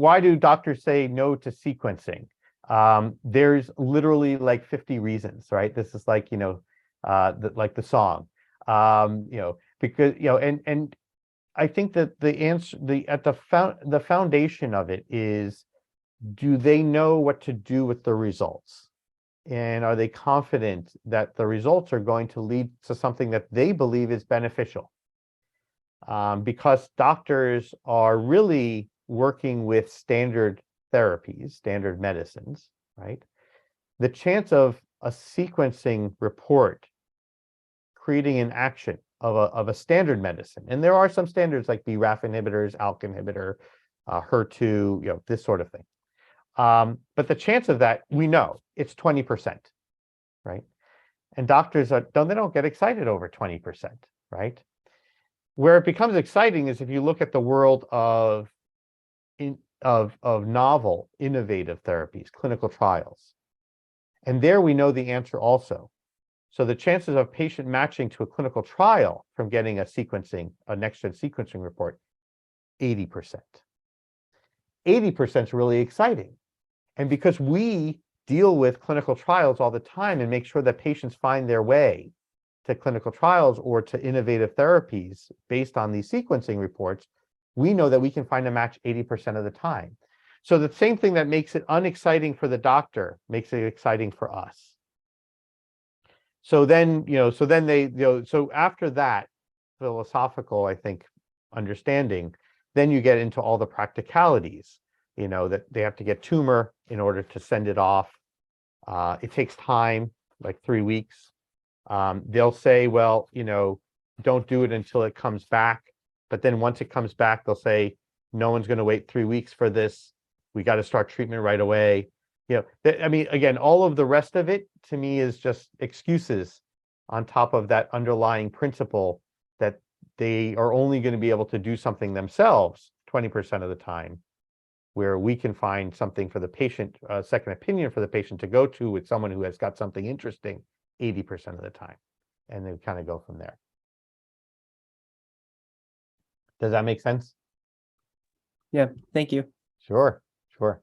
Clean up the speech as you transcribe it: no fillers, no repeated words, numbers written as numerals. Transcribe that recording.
why do doctors say no to sequencing? There's literally like 50 reasons, right? This is like, like the song, because, and I think that the answer, the foundation of it is, do they know what to do with the results? And are they confident that the results are going to lead to something that they believe is beneficial? Because doctors are really working with standard therapies, standard medicines, right? The chance of a sequencing report creating an action of a standard medicine, and there are some standards like BRAF inhibitors, ALK inhibitor, HER2, this sort of thing. But the chance of that, we know, it's 20%, right? And doctors don't get excited over 20%, right? Where it becomes exciting is if you look at the world of novel, innovative therapies, clinical trials. And there we know the answer also. So the chances of patient matching to a clinical trial from getting a next-gen sequencing report, 80%. 80% is really exciting. And because we deal with clinical trials all the time and make sure that patients find their way to clinical trials or to innovative therapies based on these sequencing reports, we know that we can find a match 80% of the time. So the same thing that makes it unexciting for the doctor makes it exciting for us. So then, so after that philosophical, I think, understanding, then you get into all the practicalities, that they have to get tumor in order to send it off. It takes time, like 3 weeks. They'll say, well, don't do it until it comes back. But then once it comes back, they'll say, no one's going to wait 3 weeks for this. We got to start treatment right away. I mean, again, all of the rest of it to me is just excuses on top of that underlying principle that they are only going to be able to do something themselves 20% of the time, where we can find something for the patient, a second opinion for the patient to go to with someone who has got something interesting 80% of the time. And then kind of go from there. Does that make sense? Yeah, thank you. Sure, sure.